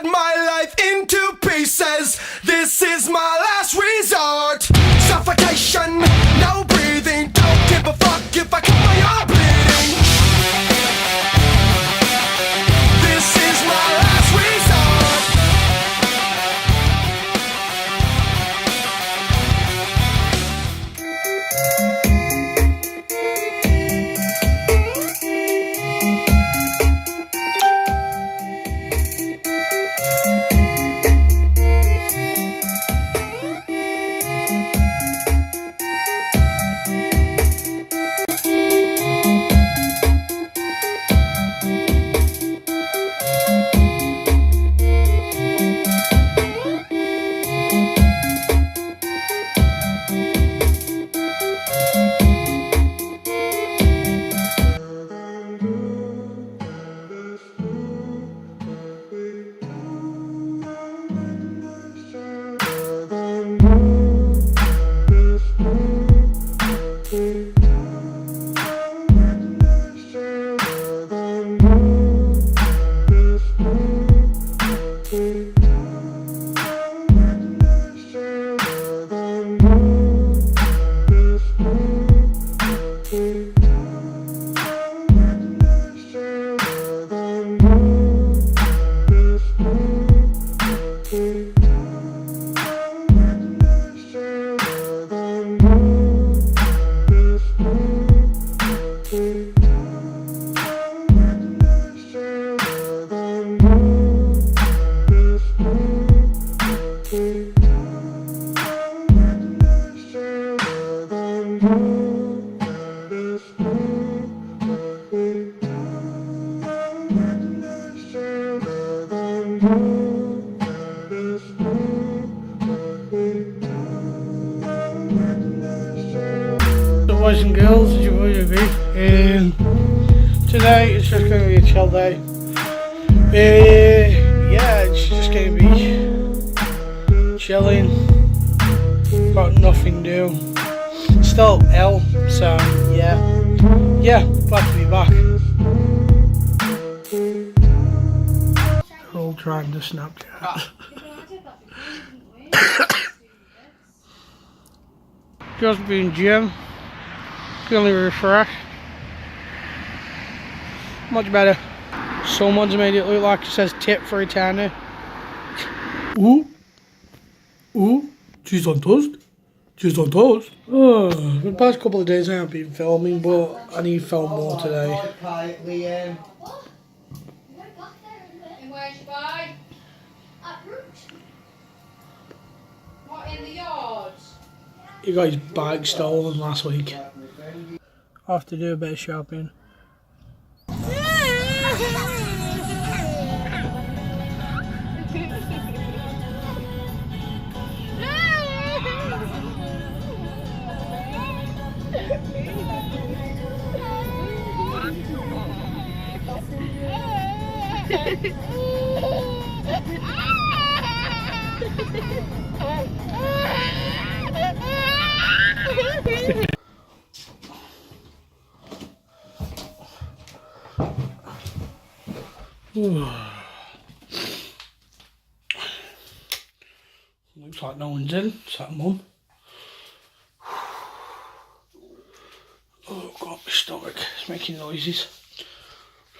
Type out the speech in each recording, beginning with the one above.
cut my life into pieces. This is my last resort. Suffocation, no breathing. Don't give a fuck if I cut my arm bleeding. This is my last resort. Boys and girls, as you would agree, today it's just going to be a chill day. Yeah, it's just going to be chilling, got nothing to do, still ill, so yeah, glad to be back. They're all trying to Snapchat. Just been gym. Feeling refreshed. Much better. Someone's made it look like it says tip for eternity. Ooh. Cheese on toast. Cheese on toast. Oh, the past couple of days I haven't been filming, but I need to film more today. And where's your bike? What, in the yard? He got his bike stolen last week. I have to do a bit of shopping. Looks like no one's in. Is that Mum? Oh God, my stomach is making noises.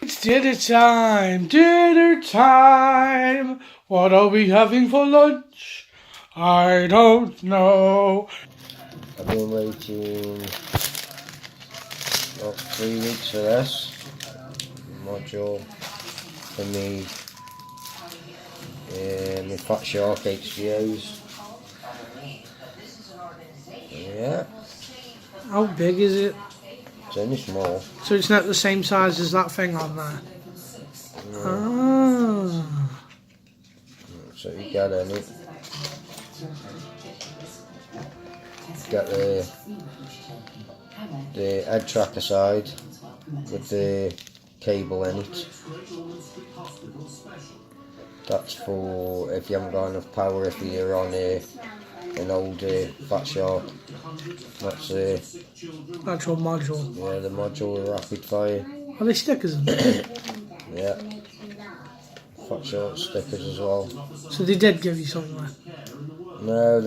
It's dinner time! Dinner time! What are we having for lunch? I don't know. I've been waiting about 3 weeks for this module for me, my Fat Shark HDOs. Yeah. How big is it? It's only small. So it's not the same size as that thing on there? No. Ah. So you get in it. Get the head tracker side with the cable in it. That's for if you haven't got enough power, if you're on an old Fat Shark. That's the Actual module. yeah, the module with rapid fire. Are they stickers in there? Yeah. fat short stickers as well. So they did give you something there. No,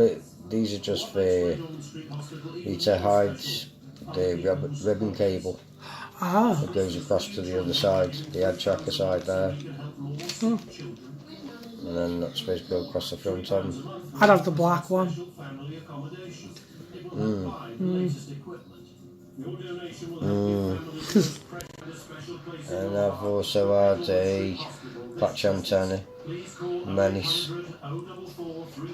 these are just for you to hide the ribbon cable Ah. that goes across to the other side, the head tracker side there. Oh. And then that's supposed to go across the front end. I'd have the black one. And I've also had a patch antenna, Menace.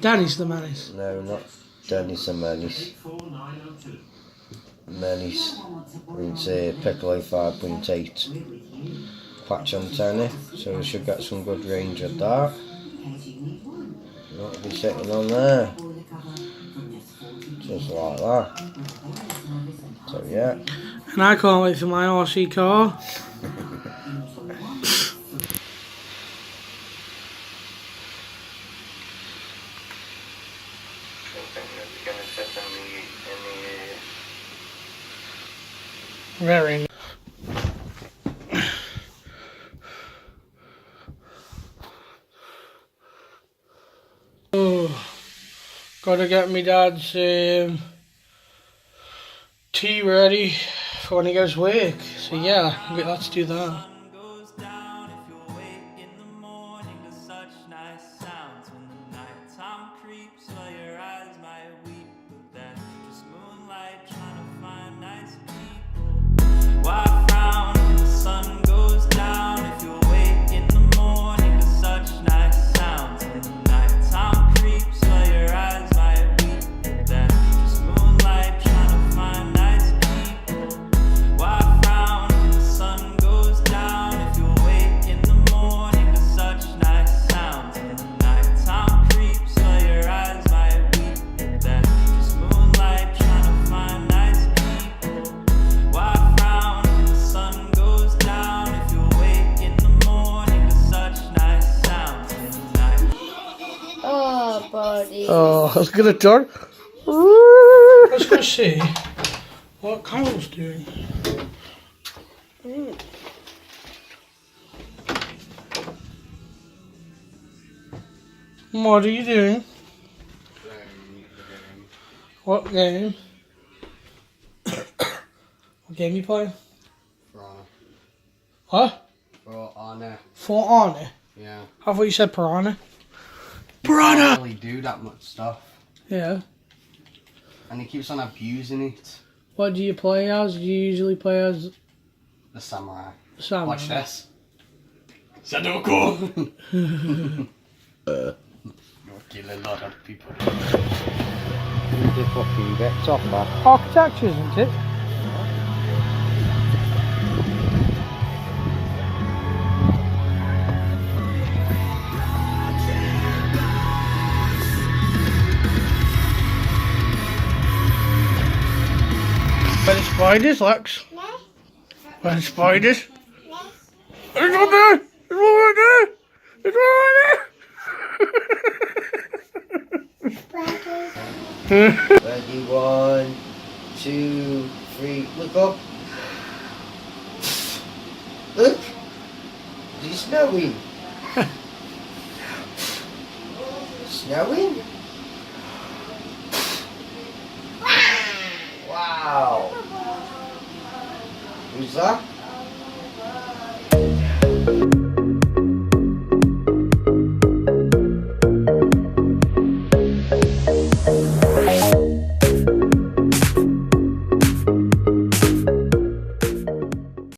Danny's the menace. No, not Dennis and Menace. Menace. It's a Piccolo 5.8 patch antenna, so we should get some good range of that. That'll be sitting on there, just like that. So yeah. And I can't wait for my RC car. Very. Oh, gotta get me dad's tea ready for when he goes to work. So yeah, let's do that. Oh, I was gonna turn. Let's go see what Kyle's doing. What are you doing? What game? What game you playing? For Honor. What? For Honor. For Honor? Yeah. I thought you said Piranha. He can't really do that much stuff. Yeah. And he keeps on abusing it. What do you play as? Do you usually play as The samurai. the samurai? Watch this. Sadoko! You'll kill a lot of people. The fucking bits off that. Architecture, isn't it? Where the spiders, Lex? Where the spiders? There's one there! There's one right there! There's one right there! Ready, 1, 2, 3, look up. Look! Is it snowing? Snowing? Wow! Who's that?